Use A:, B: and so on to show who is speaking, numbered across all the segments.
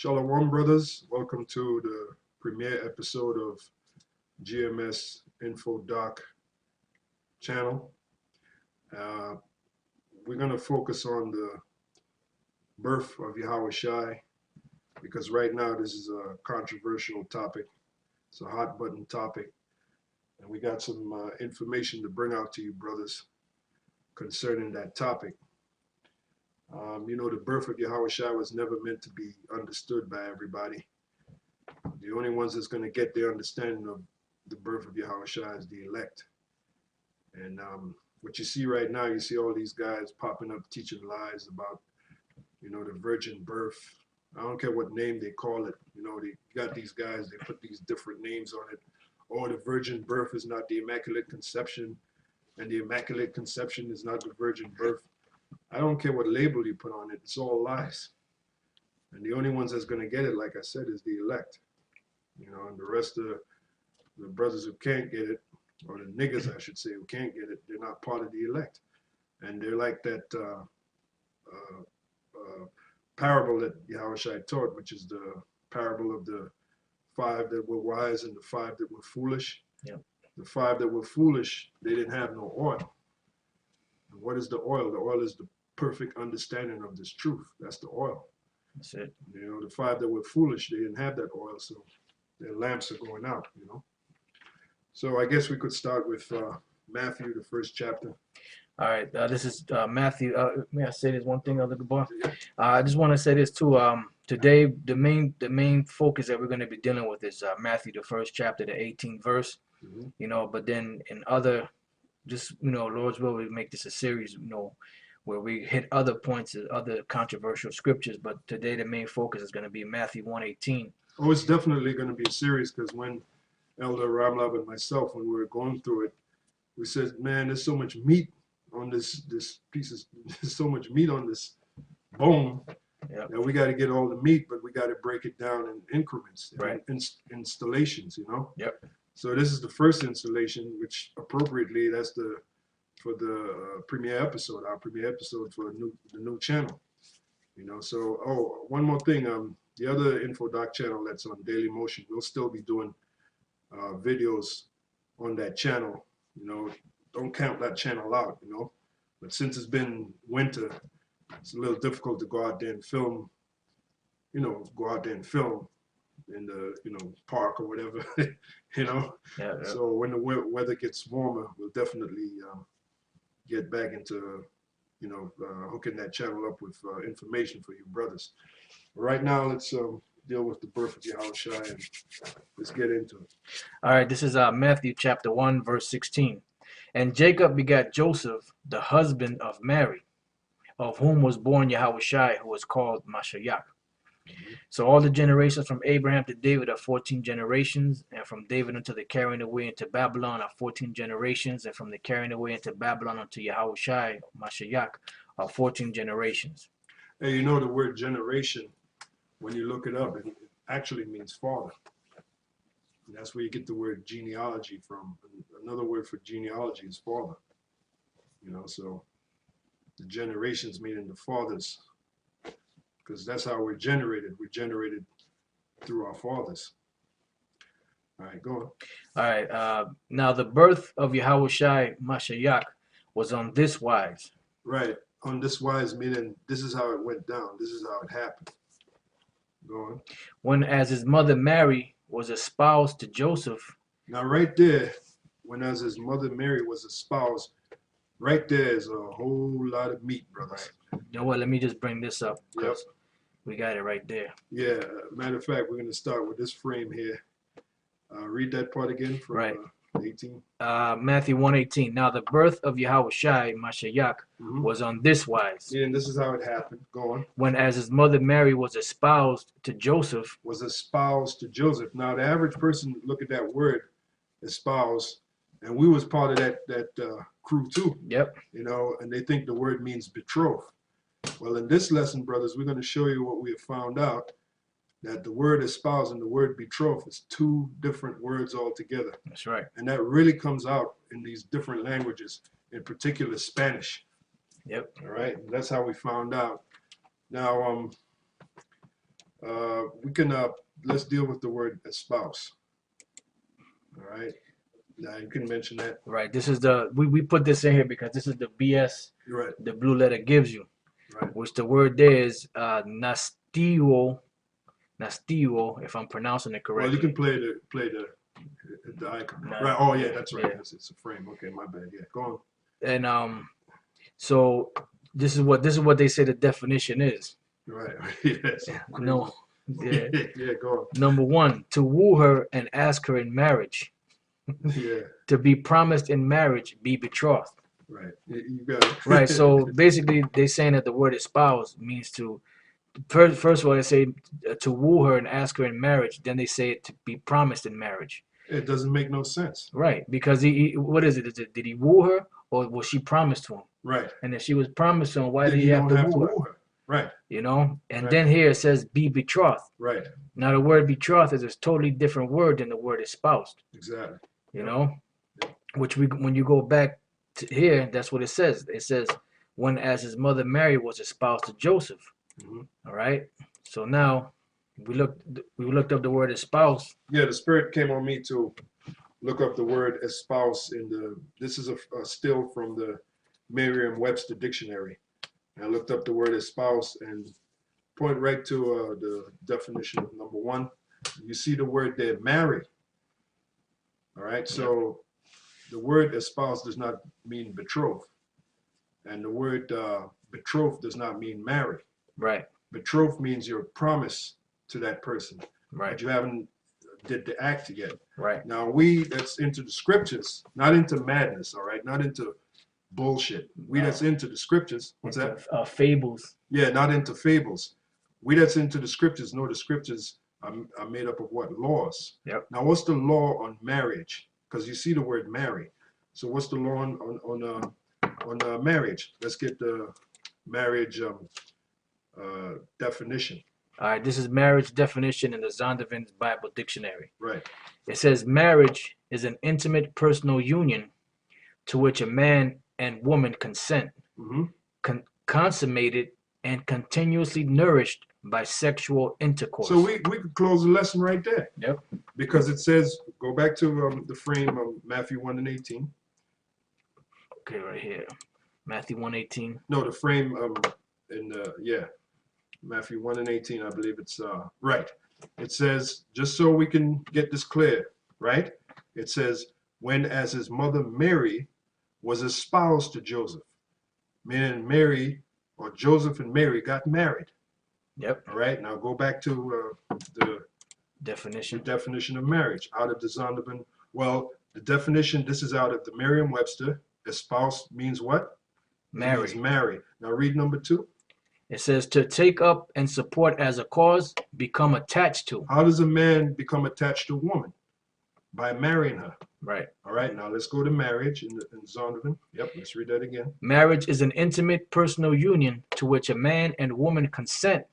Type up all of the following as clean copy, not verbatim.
A: Shalom, brothers. Welcome to the premiere episode of GMS Info Doc channel. We're going to focus on the birth of Yahweh Shai because right now this is a controversial topic. It's a hot button topic. And we got some information to bring out to you, brothers, concerning that topic. The birth of Yahweh Shai was never meant to be understood by everybody. The only ones that's going to get their understanding of the birth of Yahweh Shai is the elect. And what you see right now, you see all these guys popping up teaching lies about, the virgin birth. I don't care what name they call it. They got these guys, they put these different names on it. Oh, the virgin birth is not the Immaculate Conception, and the Immaculate Conception is not the virgin birth. I don't care what label you put on it. It's all lies. And the only ones that's going to get it, like I said, is the elect. And the rest of the brothers who can't get it, or the niggas, I should say, who can't get it, they're not part of the elect. And they're like that parable that Yahweh Shai taught, which is the parable of the 5 that were wise and the 5 that were foolish.
B: Yep.
A: The 5 that were foolish, they didn't have no oil. And what is the oil? The oil is the perfect understanding of this truth. That's the oil.
B: That's it.
A: The 5 that were foolish, they didn't have that oil, so their lamps are going out, So I guess we could start with Matthew, the 1st chapter.
B: All right, this is Matthew. May I say this one thing, Elder Gabar? I just want to say this too. Today, the main focus that we're going to be dealing with is Matthew, the 1st chapter, the 18th verse.
A: Mm-hmm.
B: But then in other, Lord's will, we make this a series, where we hit other points, other controversial scriptures. But today, the main focus is going to be Matthew 1:18.
A: Oh, it's definitely going to be a series because when Elder Ramlab and myself, when we were going through it, we said, man, there's so much meat on this piece of, there's so much meat on this bone.
B: Yep.
A: That we got to get all the meat, but we got to break it down in increments,
B: right?
A: Installations,
B: Yep.
A: So this is the first installation, which appropriately that's for the premiere episode, our premiere episode for the new channel. So one more thing, the other InfoDoc channel that's on Daily Motion, we'll still be doing videos on that channel. Don't count that channel out. But since it's been winter, it's a little difficult to go out there and film. Go out there and film in the park or whatever.
B: Yeah.
A: So when the weather gets warmer, we'll definitely get back into hooking that channel up with information for you brothers. But right now, let's deal with the birth of Yahweh Shai and let's get into it.
B: All right, this is Matthew chapter 1, verse 16. And Jacob begat Joseph, the husband of Mary, of whom was born Yahweh Shai, who was called Mashiach. So all the generations from Abraham to David are 14 generations, and from David unto the carrying away into Babylon are 14 generations, and from the carrying away into Babylon unto Yahweh Shai, Mashiach, are 14 generations.
A: Hey, the word generation, when you look it up, it actually means father. And that's where you get the word genealogy from. Another word for genealogy is father. So the generations meaning the fathers, because that's how we're generated. We're generated through our fathers. All right, go on.
B: All right. Now the birth of Yahweh Shai, Mashiach, was on this wise.
A: Right. On this wise, meaning this is how it went down. This is how it happened. Go on.
B: When as his mother Mary was espoused to Joseph.
A: Now right there, when as his mother Mary was espoused, right there is a whole lot of meat, brothers.
B: Right. You know what? Let me just bring this up.
A: Yep.
B: We got it right there.
A: Yeah. Matter of fact, we're going to start with this frame here. Read that part again from
B: right.
A: 18.
B: Matthew 1:18. Now the birth of Yahweh Shai, Mashiach, was on this wise.
A: Yeah, and this is how it happened. Go on.
B: When as his mother Mary was espoused to Joseph.
A: Was espoused to Joseph. Now the average person look at that word, espouse, and we was part of that crew too.
B: Yep.
A: And they think the word means betrothed. Well, in this lesson, brothers, we're going to show you what we have found out, that the word espouse and the word betrothed is 2 different words altogether.
B: That's right.
A: And that really comes out in these different languages, in particular Spanish.
B: Yep.
A: All right. And that's how we found out. Now, we can let's deal with the word espouse. All right. Now you can mention that.
B: Right. This is we put this in here because this is the BS
A: You're right.
B: the blue letter gives you,
A: Right.
B: which the word there is nastio, if I'm pronouncing it correctly.
A: Well, you can play the icon. Right. Oh yeah, that's right.
B: Yeah.
A: It's a frame. Okay, my bad. Yeah, go on.
B: And so this is what they say the definition is.
A: Right. Yes.
B: No. Yeah.
A: Yeah, go on.
B: Number one, to woo her and ask her in marriage.
A: Yeah.
B: To be promised in marriage, be betrothed.
A: Right. You got it.
B: Right. So basically, they're saying that the word espouse means to first of all they say to woo her and ask her in marriage. Then they say to be promised in marriage.
A: It doesn't make no sense.
B: Right. Because he what is it? Did he woo her or was she promised to him?
A: Right.
B: And if she was promised to him, why
A: Then
B: did he
A: you
B: have
A: don't
B: to woo her?
A: Right.
B: You know. And
A: Right.
B: then here it says be betrothed.
A: Right.
B: Now the word betrothed is a totally different word than the word espoused.
A: Exactly.
B: You know, which when you go back to here, that's what it says. It says when as his mother Mary was espoused to Joseph.
A: Mm-hmm.
B: All right. So now we looked up the word espouse.
A: Yeah, the Spirit came on me to look up the word espouse in the. This is a still from the Merriam-Webster dictionary. And I looked up the word espouse and point right to the definition of number one. You see the word there, marry. All right, so the word espouse does not mean betrothed, and the word betrothed does not mean marry.
B: Right.
A: Betrothed means you're promised to that person,
B: Right.
A: but you haven't did the act yet.
B: Right.
A: Now we that's into the scriptures, not into madness, all right, not into bullshit. We that's into the scriptures. What's that?
B: Fables.
A: Yeah, not into fables. We that's into the scriptures know the scriptures are made up of what? Laws.
B: Yep.
A: Now, what's the law on marriage? Because you see the word marry. So what's the law on marriage? Let's get the marriage definition.
B: All right. This is marriage definition in the Zondervan's Bible Dictionary.
A: Right.
B: It says marriage is an intimate personal union to which a man and woman consent,
A: Mm-hmm.
B: consummated and continuously nourished by sexual intercourse.
A: So we could close the lesson right there.
B: Yep.
A: Because it says, go back to the frame of Matthew 1:18.
B: Okay, right here. Matthew 1:18.
A: No, the frame Matthew 1:18, I believe it's right. It says, just so we can get this clear, right? It says, when as his mother Mary was espoused to Joseph, meaning Mary or Joseph and Mary got married.
B: Yep.
A: All right. Now go back to the definition of marriage out of the Zondervan. Well, the definition, this is out of the Merriam-Webster. Espouse means what?
B: Marry.
A: It means marry. Now read number 2.
B: It says to take up and support as a cause, become attached to.
A: How does a man become attached to a woman? By marrying her.
B: Right.
A: All right. Now let's go to marriage in Zondervan. Yep. Let's read that again.
B: Marriage is an intimate personal union to which a man and woman consent,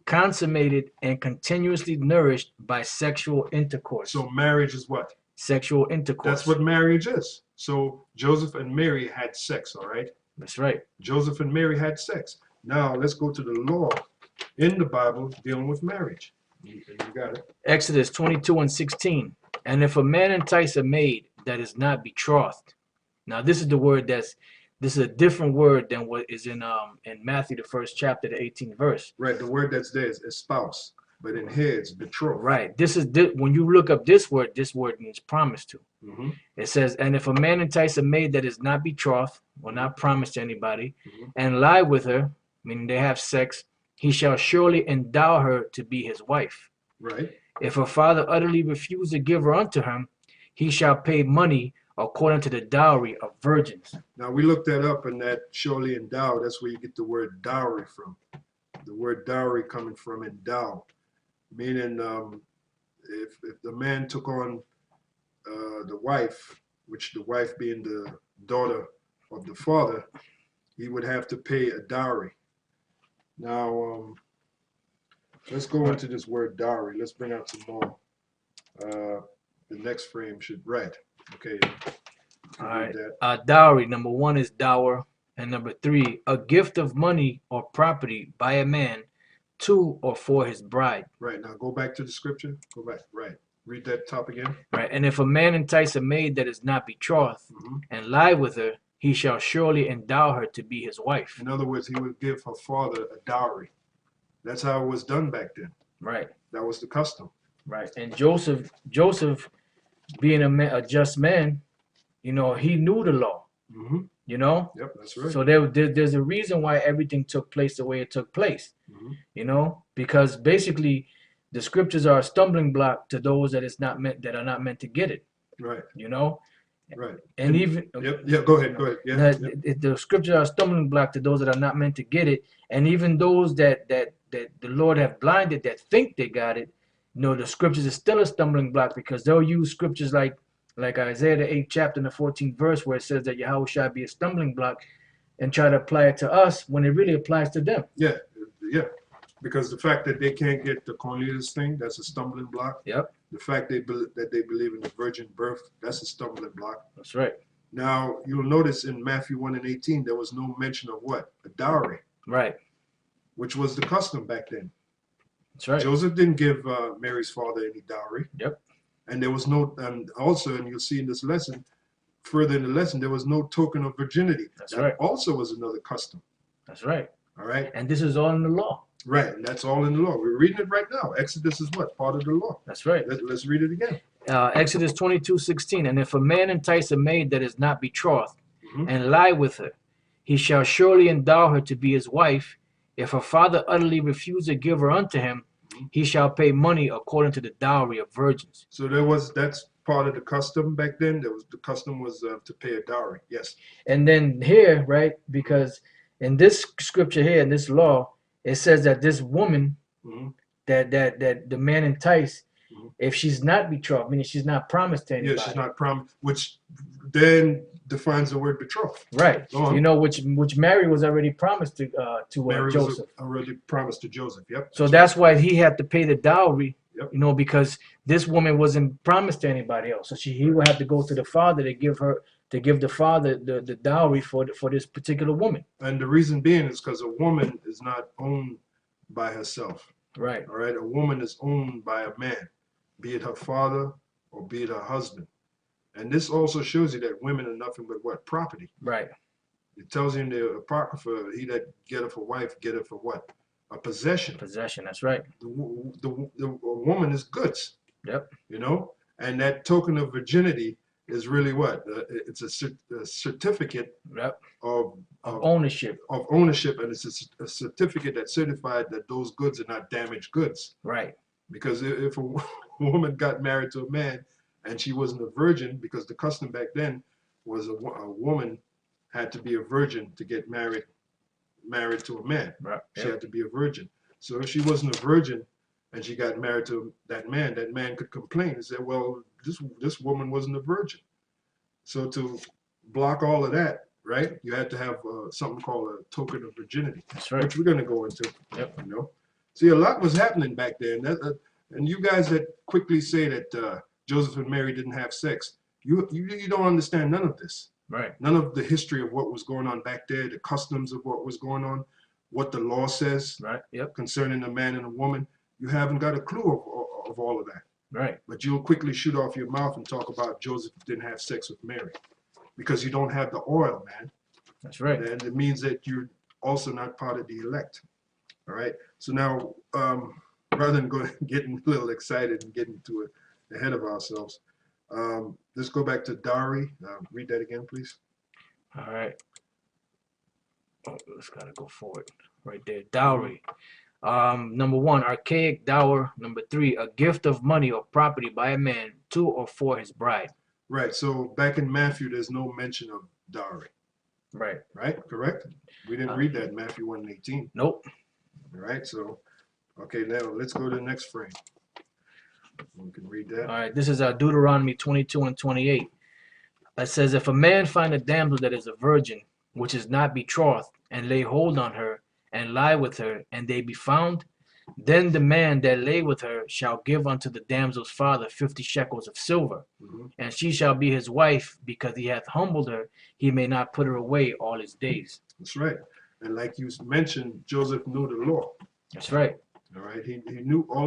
B: consummated and continuously nourished by sexual intercourse.
A: So marriage is what?
B: Sexual intercourse.
A: That's what marriage is. So Joseph and Mary had sex, all right?
B: That's right.
A: Joseph and Mary had sex. Now let's go to the law in the Bible dealing with marriage. You got it.
B: Exodus 22:16. And if a man entice a maid that is not betrothed. Now this is the word this is a different word than what is in Matthew the 1st chapter, the 18th verse.
A: Right. The word that's there is espouse, but in here it's betrothed.
B: Right. This is when you look up this word means promised to. It says, and if a man entice a maid that is not betrothed or not promised to anybody, and lie with her, meaning they have sex, he shall surely endow her to be his wife.
A: Right.
B: If her father utterly refuse to give her unto him, he shall pay money according to the dowry of virgins.
A: Now we looked that up, and that surely endow, that's where you get the word dowry from. The word dowry coming from endow, meaning if the man took on the wife, which the wife being the daughter of the father, he would have to pay a dowry. Now let's go into this word dowry. Let's bring out some more. The next frame should okay.
B: All right. Dowry, number 1 is dower, and number 3, a gift of money or property by a man to or for his bride.
A: Right. Now go back to the scripture. Go back. Right. Read that top again.
B: Right. And if a man entice a maid that is not betrothed
A: Hmm.
B: and lie with her, he shall surely endow her to be his wife.
A: In other words, he would give her father a dowry. That's how it was done back then.
B: Right.
A: That was the custom.
B: Right. And Joseph being a just man, you know, he knew the law,
A: Hmm.
B: you know.
A: Yep, that's right.
B: So there's a reason why everything took place the way it took place,
A: Hmm.
B: you know, because basically the scriptures are a stumbling block to those that are not meant to get it,
A: Right.
B: you know.
A: Right.
B: And even
A: Yep. Yeah. Go ahead. Go ahead. Yeah.
B: the scriptures are a stumbling block to those that are not meant to get it, and even those that the Lord have blinded that think they got it. You know, the scriptures is still a stumbling block because they'll use scriptures like Isaiah the 8th chapter and the 14th verse where it says that Yahweh shall be a stumbling block, and try to apply it to us when it really applies to them.
A: Yeah. Yeah. Because the fact that they can't get the Cornelius thing, that's a stumbling block.
B: Yep,
A: The fact that they believe in the virgin birth, that's a stumbling block.
B: that's right.
A: Now, you'll notice in Matthew 1 and 18, there was no mention of what? A dowry,
B: Right,
A: which was the custom back then.
B: that's right.
A: Joseph didn't give Mary's father any dowry.
B: Yep.
A: And there was no, and also, and you'll see in this lesson, further in the lesson, there was no token of virginity.
B: That's
A: that
B: right.
A: also was another custom.
B: That's right.
A: All right.
B: And this is all in the law.
A: Right. And that's all in the law. We're reading it right now. Exodus is what? Part of the law.
B: That's right.
A: Let's read it again.
B: Exodus 22:16. And if a man entice a maid that is not betrothed
A: Mhm.
B: and lie with her, he shall surely endow her to be his wife. If her father utterly refuse to give her unto him, he shall pay money according to the dowry of virgins.
A: So that's part of the custom back then. The custom was to pay a dowry. Yes.
B: And then here, right, because in this scripture here, in this law, it says that this woman
A: Mhm.
B: that the man enticed,
A: Mhm.
B: if she's not betrothed, meaning she's not promised to anybody.
A: Yeah, she's not promised, which then defines the word betrothed.
B: Right.
A: Go on.
B: You know, which Mary was already promised to
A: Mary
B: Joseph.
A: was already promised to Joseph. Yep.
B: So that's why he had to pay the dowry.
A: Yep.
B: You know, because this woman wasn't promised to anybody else. So he would have to go to the father to give the father the dowry for this particular woman.
A: And the reason being is because a woman is not owned by herself.
B: Right.
A: All right. A woman is owned by a man, be it her father or be it her husband. And this also shows you that women are nothing but what? Property.
B: Right.
A: It tells you in the Apocrypha, he that getteth a wife, getteth for what? A possession.
B: Possession. That's right.
A: The woman is goods.
B: Yep.
A: You know? And that token of virginity is really what? It's a certificate
B: Yep.
A: of
B: Ownership.
A: of ownership, and it's a certificate that certified that those goods are not damaged goods.
B: Right.
A: Because if a woman got married to a man and she wasn't a virgin, because the custom back then was a woman had to be a virgin to get married to a man.
B: Right.
A: She
B: Yep.
A: had to be a virgin. So if she wasn't a virgin and she got married to that man could complain and say, well, this woman wasn't a virgin. So to block all of that, right, you had to have something called a token of virginity,
B: That's right.
A: which we're going to go into.
B: Yep.
A: You know, see, a lot was happening back then. And you guys that quickly say that Joseph and Mary didn't have sex, you don't understand none of this.
B: Right.
A: None of the history of what was going on back there, the customs of what was going on, what the law says
B: Right. Yep.
A: concerning a man and a woman. You haven't got a clue of all of that.
B: Right.
A: But you'll quickly shoot off your mouth and talk about Joseph didn't have sex with Mary because you don't have the oil, man.
B: That's right.
A: And it means that you're also not part of the elect. All right. So now, rather than getting a little excited and getting to it ahead of ourselves, let's go back to dowry. Read that again, please.
B: All right. Oh, let's gotta go forward. Right there. Dowry. Number one, archaic dower. Number three, a gift of money or property by a man to or for his bride.
A: Right. So back in Matthew, there's no mention of dowry.
B: Right.
A: Right? Correct? We didn't read that in Matthew 1 and 18.
B: Nope.
A: All right. So, okay, now let's go to the next frame. We can read that.
B: All right. This is Deuteronomy 22 and 28. It says, if a man find a damsel that is a virgin, which is not betrothed, and lay hold on her, and lie with her, and they be found, then the man that lay with her shall give unto the damsel's father 50 shekels of silver, and she shall be his wife, because he hath humbled her, he may not put her away all his days.
A: That's right. And like you mentioned, Joseph knew the law.
B: That's right.
A: All right, he knew all